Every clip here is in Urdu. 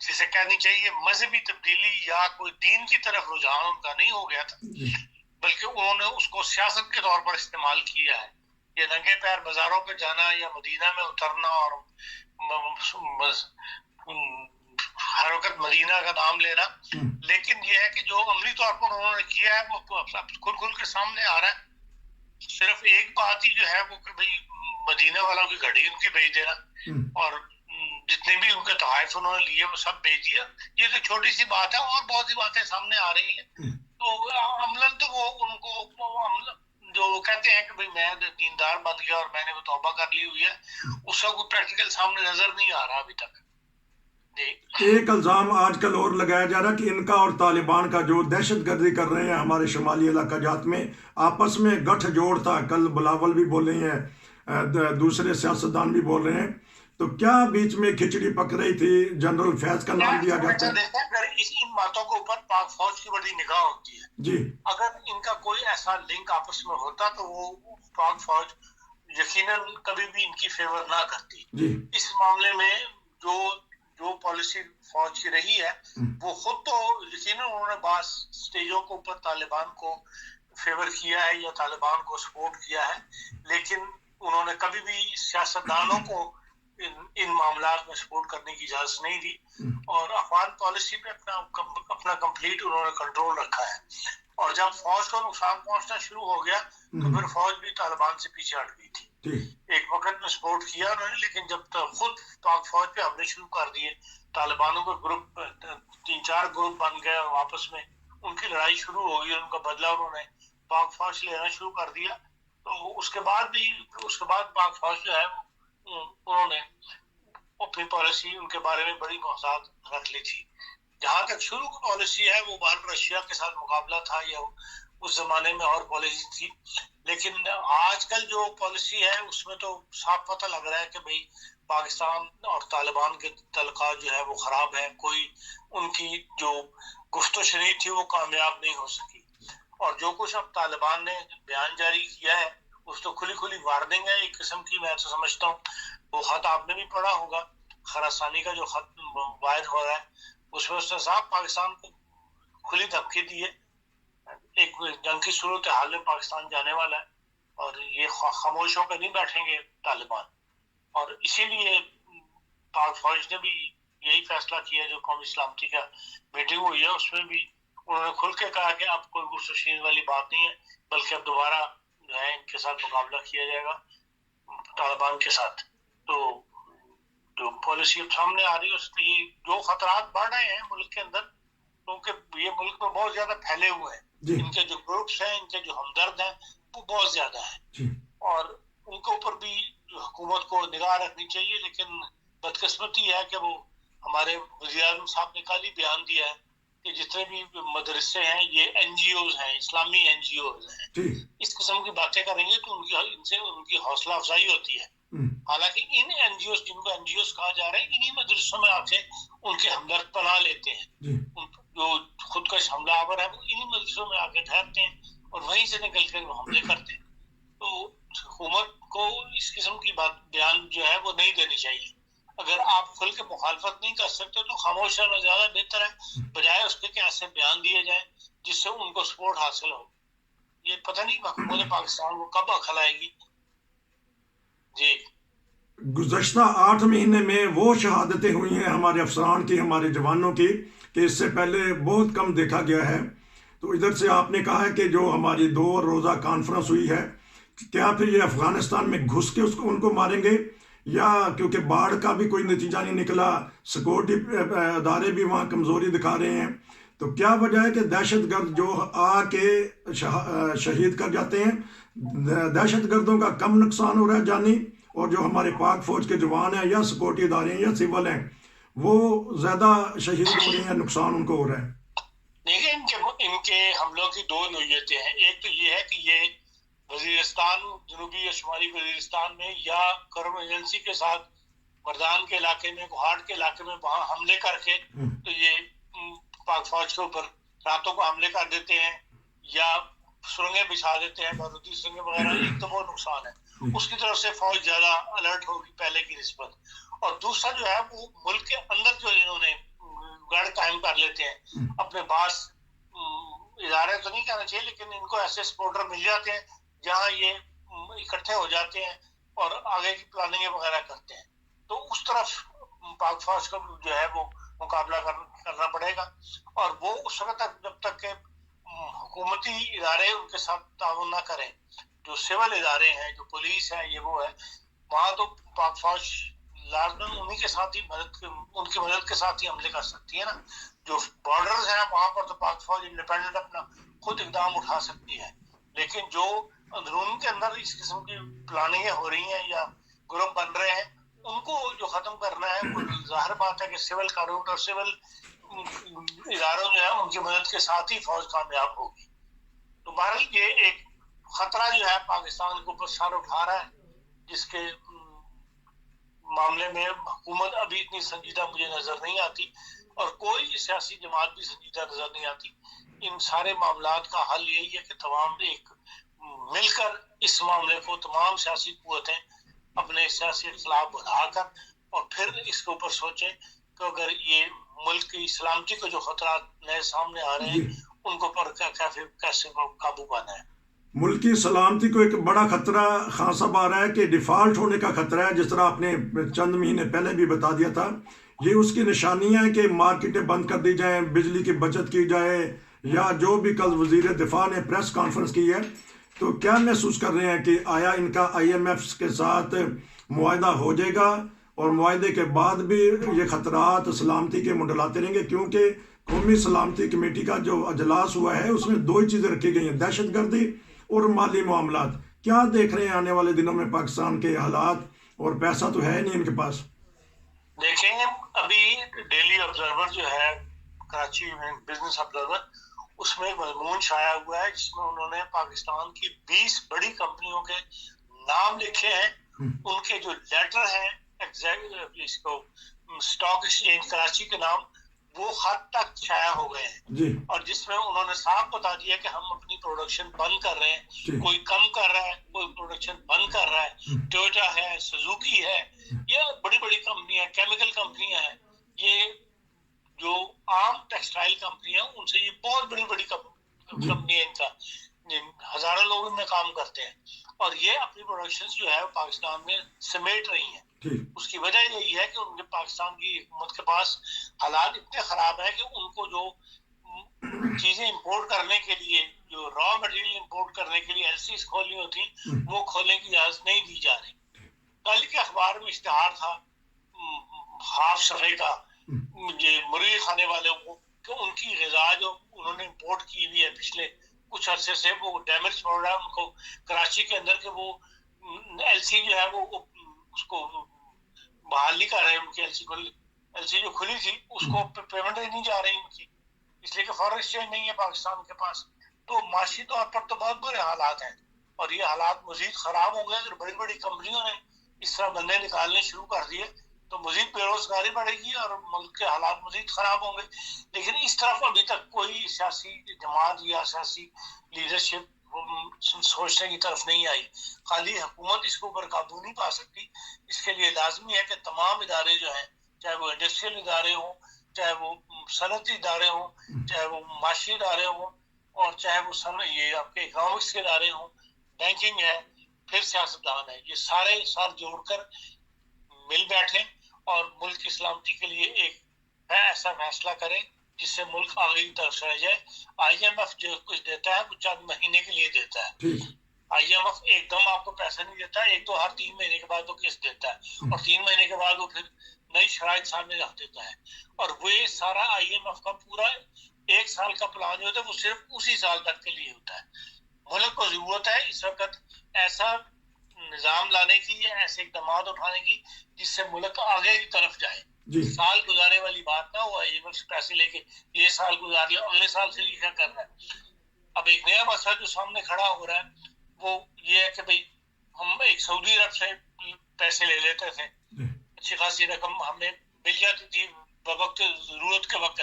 جسے کہنی چاہیے مذہبی تبدیلی یا کوئی دین کی طرف رجحان ان کا نہیں ہو گیا تھا، بلکہ انہوں نے اس کو سیاست کے طور پر استعمال کیا ہے. یہ ننگے پیر بازاروں پہ جانا یا مدینہ میں اترنا اور ہر وقت مدینہ کا نام لینا، لیکن یہ ہے کہ جو عملی طور پر انہوں نے کیا ہے وہ کھل کھل کے سامنے آ رہا ہے. صرف ایک بات ہی جو ہے وہ کہ بھئی مدینہ والوں کی گھڑی ان کی بھیج دینا اور جتنے بھی ان کے تحائف انہوں نے لیے وہ سب بھیج دیا. یہ تو چھوٹی سی بات ہے، اور بہت سی باتیں سامنے آ رہی ہیں. تو عملاً تو وہ ان کو جو کہتے ہیں کہ بھئی میں دیندار بن گیا اور میں نے وہ توبہ کر لی ہوئی ہے، اس کا کوئی پریکٹیکل سامنے نظر نہیں آ رہا ابھی تک. ایک الزام آج کل اور لگایا جا رہا ہے کہ ان کا اور طالبان کا جو دہشت گردی کر رہے ہیں ہمارے شمالی علاقہ جات میں، آپس میں گٹھ جوڑ تھا. کل بلاول بھی بول رہی ہیں، دوسرے سیاستدان بھی بول رہے ہیں. تو کیا بیچ میں کھچڑی پک رہی تھی؟ جنرل فیض کا نام دیا جاتا ہے. اگر ان باتوں کے اوپر پاک فوج کی بڑی نگاہ ہوتی ہے جی، اگر ان کا کوئی ایسا لنک آپس میں ہوتا تو وہ پاک فوج یقیناً کبھی بھی ان کی فیور نہ کرتی. جی، اس معاملے میں جو پالیسی فوج کی رہی ہے وہ خود تو یقیناً انہوں نے بعض سٹیجوں کے اوپر طالبان کو فیور کیا ہے یا طالبان کو سپورٹ کیا ہے، لیکن انہوں نے کبھی بھی سیاستدانوں کو ان معاملات میں سپورٹ کرنے کی اجازت نہیں دی، اور افغان پالیسی پہ اپنا کمپلیٹ انہوں نے کنٹرول رکھا ہے. اور جب فوج کو نقصان پہنچنا شروع ہو گیا تو پھر فوج بھی طالبان سے پیچھے ہٹ گئی تھی. ایک وقت میں سپورٹ کیا انہوں نے، لیکن جب تک خود پاک فوج پہ حملے شروع کر دیے، طالبانوں کے گروپ 3-4 گروپ بن گئے اور آپس میں ان کی لڑائی شروع ہو گئی، ان کا بدلہ انہوں نے پاک فوج سے لینا شروع کر دیا. تو اس کے بعد پاک فوج جو ہے انہوں نے اپنی پالیسی ان کے بارے میں بڑی محتاط رکھ لی تھی. جہاں تک شروع کی پالیسی ہے وہ باہر رشیا کے ساتھ مقابلہ تھا یا اس زمانے میں اور پالیسی تھی، لیکن آج کل جو پالیسی ہے اس میں تو صاف پتہ لگ رہا ہے کہ بھئی پاکستان اور طالبان کے تعلقات جو ہے وہ خراب ہے. کوئی ان کی جو گفت و شنید تھی وہ کامیاب نہیں ہو سکی، اور جو کچھ اب طالبان نے بیان جاری کیا ہے اس تو کھلی وارننگ ہے ایک قسم کی. میں تو سمجھتا ہوں وہ خط آپ نے بھی پڑھا ہوگا، خراسانی کا جو خط وائر ہو رہا ہے اس میں اس نے صاحب پاکستان کو کھلی دھمکی دی ہے، ایک جنگ کی صورتحال میں پاکستان جانے والا ہے اور یہ خاموش ہو کر نہیں بیٹھیں گے طالبان. اور اسی لیے پاک فوج نے بھی یہی فیصلہ کیا، جو قومی سلامتی کا میٹنگ ہوئی ہے اس میں بھی انہوں نے کھل کے کہا کہ اب کوئی گفتگو والی بات نہیں ہے، بلکہ اب دوبارہ جو ہے ان کے ساتھ مقابلہ کیا جائے گا طالبان کے ساتھ. تو جو پالیسی اب سامنے آ رہی ہے اس کی جو خطرات بڑھ رہے ہیں ملک کے اندر، کیونکہ یہ ملک میں بہت زیادہ پھیلے ہوئے ہیں، ان کے جو گروپس ہیں، ان کے جو ہمدرد ہیں وہ بہت زیادہ ہیں، اور ان کے اوپر بھی حکومت کو نگاہ رکھنی چاہیے. لیکن بدقسمتی ہے کہ وہ ہمارے وزیر اعظم صاحب نے کل ہی بیان دیا ہے کہ جتنے بھی مدرسے ہیں یہ این جی اوز ہیں، اسلامی این جی اوز ہیں. اس قسم کی باتیں کریں گے تو ان سے ان کی حوصلہ افزائی ہوتی ہے. حالانکہ ان این جی اوز جن کو این جی اوز کہا جا رہا ہے انہی مدرسوں میں آ کے ان کے ہمدرد پناہ لیتے ہیں، جو خودکش حملہ آور ہے وہ انہی مدرسوں میں آ کے ٹھہرتے ہیں اور وہیں سے نکل کر وہ حملے کرتے ہیں. تو حکومت کو اس قسم کی بات بیان جو ہے وہ نہیں دینی چاہیے. اگر آپ کھل کے مخالفت نہیں کر سکتے تو خاموش رہنا زیادہ بہتر ہے، بجائے اس کے کہ ایسے بیان دیے جائیں جس سے ان کو سپورٹ حاصل ہو. یہ پتہ نہیں حکومت پاکستان کو کب عقل آئے گی. جی، گزشتہ 8 مہینے میں وہ شہادتیں ہوئی ہیں ہمارے افسران کی، ہمارے جوانوں کی، کہ اس سے پہلے بہت کم دیکھا گیا ہے. تو ادھر سے آپ نے کہا ہے کہ جو ہماری 2 روزہ کانفرنس ہوئی ہے، کیا پھر یہ افغانستان میں گھس کے ان کو ماریں گے، یا کیونکہ باڑھ کا بھی کوئی نتیجہ نہیں نکلا، سیکورٹی ادارے بھی وہاں کمزوری دکھا رہے ہیں، تو کیا وجہ ہے کہ دہشت گرد جو آ کے شہید کر جاتے ہیں، دہشت گردوں کا کم نقصان ہو رہا ہے جانی، اور جو ہمارے پاک فوج کے جوان ہیں یا سیکورٹی ادارے ہیں یا سول ہیں وہ زیادہ شہید ہو رہے ہیں، نقصان ان کو ہو رہا ہے؟ دیکھیں ان کے حملوں کی 2 نوعیتیں ہیں. ایک تو یہ ہے کہ یہ وزیرستان، جنوبی یا شمالی وزیرستان میں یا کرم ایجنسی کے ساتھ مردان کے علاقے میں، کوہاٹ کے علاقے میں وہاں حملے کر کے تو یہ پاک فوج کے اوپر راتوں کو حملے کر دیتے ہیں یا سرنگیں بچھا دیتے ہیں، بارودی سرنگیں وغیرہ. ایک تو وہ نقصان ہے، اس کی طرف سے فوج زیادہ الرٹ ہوگی پہلے کی نسبت. اور دوسرا جو ہے وہ ملک کے اندر جو انہوں نے گڑھ قائم کر لیتے ہیں. اپنے پاس ادارے تو نہیں کہنا چاہیے لیکن ان کو ایسے سپورٹر مل جاتے ہیں جہاں یہ اکٹھے ہو جاتے ہیں اور آگے کی پلاننگ وغیرہ کرتے ہیں. تو اس طرف پاک فوج کا جو ہے وہ مقابلہ کرنا پڑے گا. اور وہ اس وقت تک جب تک کہ حکومتی ادارے ان کے ساتھ تعاون نہ کریں, جو سول ادارے ہیں, جو پولیس ہے, یہ وہ ہے, وہاں تو پاک فوج لازماً انہی کے ساتھ ہی ان کی مدد کے ساتھ ہی حملے کر سکتی ہے نا. جو بارڈرز ہیں وہاں پر تو پاک فوج انڈیپینڈنٹ اپنا خود اقدام اٹھا سکتی ہے, لیکن جو اندرون کے اندر اس قسم کی پلاننگیں ہو رہی ہیں یا گروپ بن رہے ہیں, ان کو جو ختم کرنا ہے وہ ظاہر بات ہے کہ سول قانون اور سول اداروں جو ہے ان کی مدد کے ساتھ ہی فوج کامیاب ہوگی. تو بہرحال یہ ایک خطرہ جو ہے پاکستان کے اوپر سر اٹھا رہا ہے, جس کے معاملے میں حکومت ابھی اتنی سنجیدہ مجھے نظر نہیں آتی اور کوئی سیاسی جماعت بھی سنجیدہ نظر نہیں آتی. ان سارے معاملات کا حل یہی ہے کہ تمام ایک مل کر اس معاملے کو تمام سیاسی قوتیں اپنے سیاسی اختلاف بڑھا کر اور پھر اس کے اوپر سوچیں کہ اگر یہ ملک کی سلامتی کو جو خطرات نئے سامنے آ رہے ہیں ان کو پر کیسے قابو پانا ہے. ملکی سلامتی کو ایک بڑا خطرہ خان صاحب آ رہا ہے کہ ڈیفالٹ ہونے کا خطرہ ہے, جس طرح آپ نے چند مہینے پہلے بھی بتا دیا تھا. یہ اس کی نشانیاں ہیں کہ مارکیٹیں بند کر دی جائیں, بجلی کی بچت کی جائے, یا جو بھی کل وزیر دفاع نے پریس کانفرنس کی ہے. تو کیا محسوس کر رہے ہیں کہ آیا ان کا IMF کے ساتھ معاہدہ ہو جائے گا اور معاہدے کے بعد بھی یہ خطرات سلامتی کے منڈلاتے رہیں گے؟ کیونکہ قومی سلامتی کمیٹی کا جو اجلاس ہوا ہے اس میں دو ہی چیزیں رکھی گئی ہیں, دہشت گردی اور مالی معاملات. کیا دیکھ رہے ہیں آنے والے دنوں میں پاکستان کے حالات؟ اور پیسہ تو ہے نہیں ان کے پاس. دیکھیں ابھی ڈیلی آبزرور جو ہے کراچی میں, بزنس آبزرور, اس میں مضمون شائع ہوا ہے جس میں انہوں نے پاکستان کی 20 بڑی کمپنیوں کے نام لکھے ہیں. ان کے جو لیٹر ہیں اس کو اسٹاک ایکسچینج کراچی کے نام, وہ خط تک شائع ہو گئے ہیں. اور جس میں انہوں نے صاف بتا دیا کہ ہم اپنی پروڈکشن بند کر رہے ہیں. کوئی کم کر رہا ہے, کوئی پروڈکشن بند کر رہا ہے. ٹویوٹا ہے, سزوکی ہے, یہ بڑی بڑی کمپنیاں, کیمیکل کمپنیاں ہیں. یہ جو عام ٹیکسٹائل کمپنیاں ان سے یہ بہت بڑی بڑی کمپنیاں, ان کا ہزاروں لوگ ان میں کام کرتے ہیں. اور یہ اپنی پروڈکشن جو ہے پاکستان میں سمیٹ رہی ہیں. اس کی وجہ یہی ہے کہ ان کے پاکستان کی حکومت کے پاس حالات اتنے خراب ہیں کہ ان کو جو چیزیں امپورٹ کرنے کے لیے, جو را مٹیریل امپورٹ کرنے کے لیے LCs کھولنی ہوتی وہ کھولنے کی اجازت نہیں دی جا رہی. کل کے اخبار میں اشتہار تھا ہاف صفحے کا مرغی کھانے والے کو کہ ان کی غذا جو انہوں نے امپورٹ کی ہوئی ہے پچھلے کچھ عرصے سے وہ ڈیمیج پڑ رہا ہے ان کو کراچی کے اندر, کہ وہ LC جو ہے وہ اس کو بحال نہیں کر رہے. ان کی LC جو کھلی تھی اس کو پیمنٹ نہیں جا رہی ان کی, اس لیے کہ فارن ایکسچینج نہیں ہے پاکستان کے پاس. تو معاشی طور پر تو بہت برے حالات ہیں اور یہ حالات مزید خراب ہوں گے اگر بڑی بڑی کمپنیوں نے اس طرح بندے نکالنے شروع کر دیے تو مزید بے روزگاری بڑھے گی اور ملک کے حالات مزید خراب ہوں گے. لیکن اس طرف ابھی تک کوئی سیاسی جماعت یا سیاسی لیڈرشپ سوچنے کی طرف نہیں آئی. خالی حکومت اس کے اوپر قابو نہیں پا سکتی. اس کے لیے لازمی ہے کہ تمام ادارے جو ہیں, چاہے وہ انڈسٹریل ادارے ہوں, چاہے وہ صنعتی ادارے ہوں, چاہے وہ معاشی ادارے ہوں, اور چاہے وہ یہ آپ کے اکنامکس کے ادارے ہوں, بینکنگ ہے, پھر سیاستدان ہے, یہ سارے ساتھ جوڑ کر مل بیٹھیں اور ملک کی سلامتی کے لیے ایک ایسا فیصلہ کریں جس سے ملک آگے کی طرف چلا جائے. IMF جو کچھ دیتا ہے وہ چند مہینے کے لیے دیتا ہے. IMF ایک دم آپ کو پیسہ نہیں دیتا, ایک تو ہر 3 مہینے کے بعد وہ قسط دیتا ہے اور 3 مہینے کے بعد وہ پھر نئی شرائط سامنے رکھ دیتا ہے. اور وہ سارا IMF کا پورا 1 سال کا پلان جو ہوتا ہے وہ صرف اسی سال تک کے لیے ہوتا ہے. ملک کو ضرورت ہے اس وقت ایسا نظام لانے کی یا ایسے اقدامات اٹھانے کی جس سے ملک آگے کی طرف جائے. سال گزارنے والی بات نہ ہو IMF سے پیسے لے کے یہ سال گزار لیا اگلے سال سے کیا کرنا ہے. اب ایک نیا مسئلہ جو سامنے کھڑا ہو رہا ہے وہ یہ ہے کہ بھئی ہم ایک سعودی عرب سے پیسے لے لیتے تھے, اچھی خاصی رقم ہمیں مل جاتی تھی بوقت ضرورت کے وقت,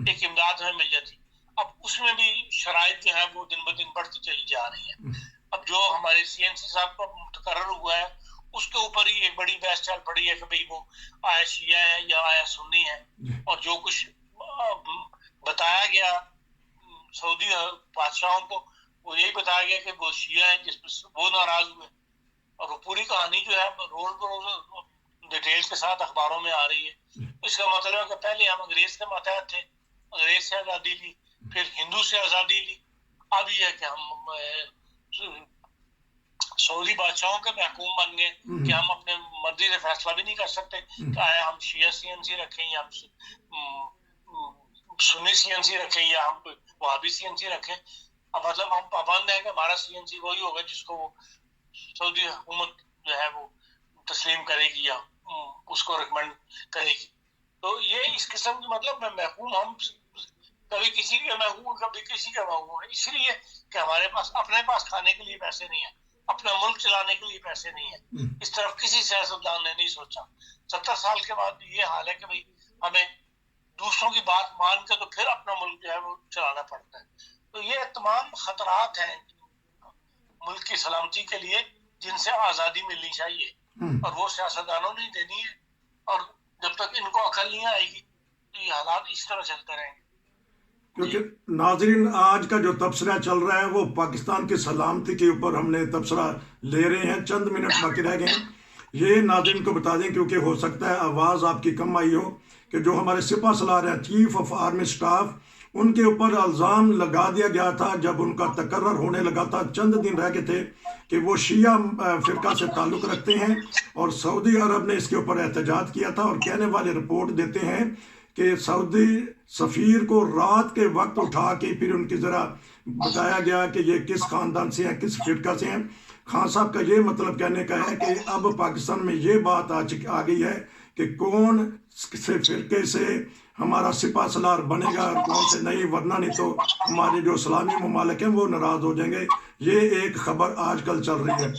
ایک امداد ہمیں مل جاتی. اب اس میں بھی شرائط جو ہے وہ دن بدن بڑھتی چلی جا رہی ہیں. اب جو ہمارے CNC صاحب کا متقرر ہوا ہے اس کے اوپر ہی ایک بڑی بحث چل پڑی ہے کہ بھئی وہ آیا شیعہ ہے یا آیا سنی ہے, اور جو کچھ بتایا گیا سعودی بادشاہوں کو، وہ یہی بتایا گیا کہ وہ شیعہ ہیں، جس پر وہ ناراض ہوئے، اور وہ پوری کہانی جو ہے روز بروز ڈیٹیل کے ساتھ اخباروں میں آ رہی ہے. اس کا مطلب ہے کہ پہلے ہم انگریز کے ماتحت تھے، انگریز سے آزادی لی، پھر ہندو سے آزادی لی، اب یہ ہے کہ ہم سعودی بادشاہوں کے محکوم بن گئے کہ ہم اپنے مرضی سے فیصلہ بھی نہیں کر سکتے کہ آیا ہم شیعہ سی این سی رکھیں یا ہم سنی سی این سی رکھیں یا ہم وہابی سی این سی رکھیں. اب مطلب ہم پابند ہیں کہ ہمارا سی این سی وہی ہوگا جس کو وہ سعودی حکومت جو ہے وہ تسلیم کرے گی یا اس کو ریکمینڈ کرے گی. تو یہ اس قسم کی مطلب میں محکوم، ہم کبھی کسی کے محکوم کبھی کسی کا محکوم ہے، اس لیے کہ ہمارے پاس اپنے پاس کھانے کے لیے پیسے نہیں ہیں، اپنا ملک چلانے کے لیے پیسے نہیں ہیں. اس طرف کسی سیاستدان نے نہیں سوچا. 70 سال کے بعد یہ حال ہے کہ بھئی ہمیں دوسروں کی بات مان کے تو پھر اپنا ملک جو ہے وہ چلانا پڑتا ہے. تو یہ تمام خطرات ہیں ملک کی سلامتی کے لیے جن سے آزادی ملنی چاہیے، اور وہ سیاستدانوں نے دینی ہے. اور جب تک ان کو عقل نہیں آئے گی تو یہ حالات اس طرح چلتے رہیں گے. کیونکہ ناظرین آج کا جو تبصرہ چل رہا ہے وہ پاکستان کی سلامتی کے اوپر ہم نے تبصرہ لے رہے ہیں. چند منٹ باقی رہ گئے ہیں. یہ ناظرین کو بتا دیں کیونکہ ہو سکتا ہے آواز آپ کی کم آئی ہو کہ جو ہمارے سپہ سالار ہیں چیف آف آرمی سٹاف، ان کے اوپر الزام لگا دیا گیا تھا جب ان کا تقرر ہونے لگا تھا، چند دن رہ گئے تھے، کہ وہ شیعہ فرقہ سے تعلق رکھتے ہیں، اور سعودی عرب نے اس کے اوپر احتجاج کیا تھا. اور کہنے والے رپورٹ دیتے ہیں کہ سعودی سفیر کو رات کے وقت اٹھا کے پھر ان کی ذرا بتایا گیا کہ یہ کس خاندان سے ہیں، کس فرقہ سے ہیں. خان صاحب کا یہ مطلب کہنے کا ہے کہ اب پاکستان میں یہ بات آ گئی ہے کہ کون سے فرقے سے ہمارا سپہ سالار بنے گا اور کون سے نہیں، ورنہ نہیں تو ہمارے جو اسلامی ممالک ہیں وہ ناراض ہو جائیں گے. یہ ایک خبر آج کل چل رہی ہے.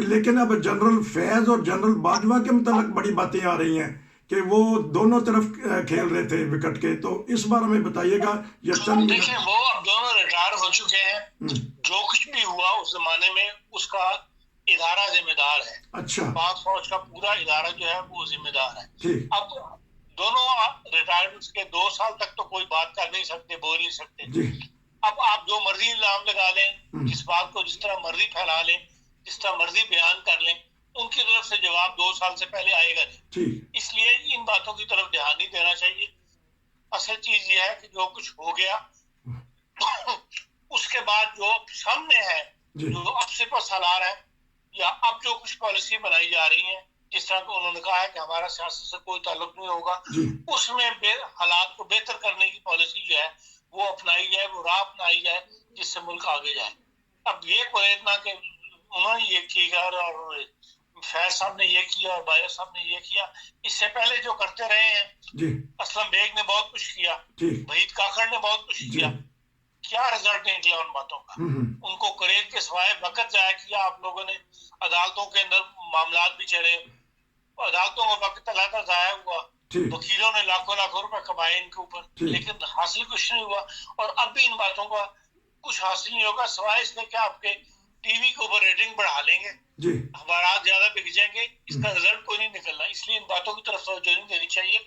لیکن اب جنرل فیض اور جنرل باجوہ کے متعلق بڑی باتیں آ رہی ہیں کہ وہ دونوں طرف کھیل رہے تھے وکٹ کے. تو اس بارے میں بتائیے گا. دیکھیں وہ اب دونوں ریٹائر ہو چکے ہیں، جو کچھ بھی ہوا اس زمانے میں اس کا ادارہ ذمہ دار ہے. اچھا، پاک فوج کا پورا ادارہ جو ہے وہ ذمہ دار ہے. اب دونوں ریٹائرمنٹ کے 2 سال تک تو کوئی بات کر نہیں سکتے، بول نہیں سکتے. اب آپ جو مرضی الزام لگا لیں، جس بات کو جس طرح مرضی پھیلا لیں، جس طرح مرضی بیان کر لیں، ان کی طرف سے جواب 2 سال سے پہلے آئے گا نہیں. اس لیے ان باتوں کی طرف دھیان نہیں دینا چاہیے. اصل چیز یہ ہے کہ جو کچھ ہو گیا اس کے بعد جو سامنے ہے، جو اب سپہ سالار ہے یا اب جو کچھ پالیسی بنائی جا رہی ہیں، جس طرح انہوں نے کہا ہے کہ ہمارا سیاست سے کوئی تعلق نہیں ہوگا، اس میں حالات کو بہتر کرنے کی پالیسی جو ہے وہ اپنائی جائے، وہ راہ اپنائی جائے جس سے ملک آگے جائے. اب یہ کوریدنا کہ انہوں نے یہ کیا اور فیض صاحب نے یہ کیا اور بایر صاحب نے یہ کیا، اس سے پہلے جو کرتے رہے ہیں، اسلم بیگ نے بہت کچھ کیا، وحید کاکڑ نے بہت کچھ کیا، کیا رزلٹ نکلا ان باتوں کا؟ ان کو کریز کے سوائے وقت ضائع کیا آپ لوگوں نے. عدالتوں کے اندر معاملات بھی چلے، عدالتوں کا وقت علیحدہ ضائع ہوا، وکیلوں نے لاکھوں روپے کمائے ان کے اوپر، لیکن حاصل کچھ نہیں ہوا. اور اب بھی ان باتوں کا کچھ حاصل نہیں ہوگا سوائے اس میں کہ آپ کے ٹی وی کے اوپر ریٹنگ بڑھا لیں گے، اخبارات زیادہ بک جائیں گے، اس کا رزلٹ کوئی نہیں نکلنا. اس لیے ان باتوں کی طرف توجہ نہیں دینی چاہیے،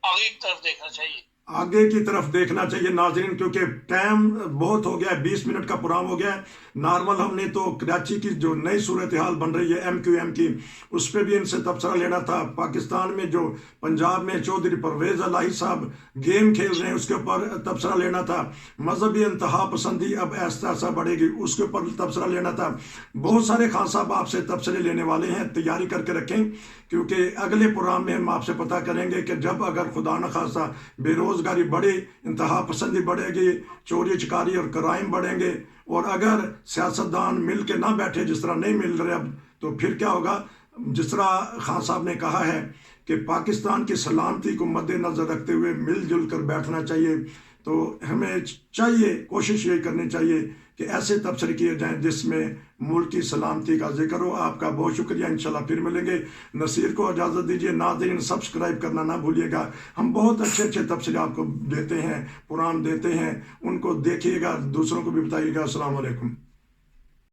آگے کی طرف دیکھنا چاہیے. آگے کی طرف دیکھنا چاہیے ناظرین، کیونکہ ٹائم بہت ہو گیا ہے، 20 منٹ کا پروگرام ہو گیا ہے. نارمل ہم نے تو کراچی کی جو نئی صورتحال بن رہی ہے MQM کی، اس پہ بھی ان سے تبصرہ لینا تھا. پاکستان میں جو پنجاب میں چودھری پرویز الہی صاحب گیم کھیل رہے ہیں اس کے اوپر تبصرہ لینا تھا. مذہبی انتہا پسندی اب ایسا ایسا بڑھے گی، اس کے اوپر تبصرہ لینا تھا. بہت سارے خان صاحب آپ سے تبصرے لینے والے ہیں، تیاری کر کے رکھیں، کیونکہ اگلے پروگرام میں ہم آپ سے پتہ کریں گے کہ جب اگر خدا نخواستہ بے روزگاری بڑھے، انتہا پسندی بڑھے گی، چوری چکاری اور کرائم بڑھیں گے، اور اگر سیاستدان مل کے نہ بیٹھے جس طرح نہیں مل رہے اب، تو پھر کیا ہوگا؟ جس طرح خان صاحب نے کہا ہے کہ پاکستان کی سلامتی کو مد نظر رکھتے ہوئے مل جل کر بیٹھنا چاہیے. تو ہمیں چاہیے، کوشش یہ کرنی چاہیے کہ ایسے تبصرے کیے جائیں جس میں ملک کی سلامتی کا ذکر ہو. آپ کا بہت شکریہ، انشاءاللہ پھر ملیں گے. نصیر کو اجازت دیجیے. ناظرین سبسکرائب کرنا نہ بھولیے گا، ہم بہت اچھے اچھے تبصرے آپ کو دیتے ہیں، پروگرام دیتے ہیں، ان کو دیکھیے گا، دوسروں کو بھی بتائیے گا. السلام علیکم.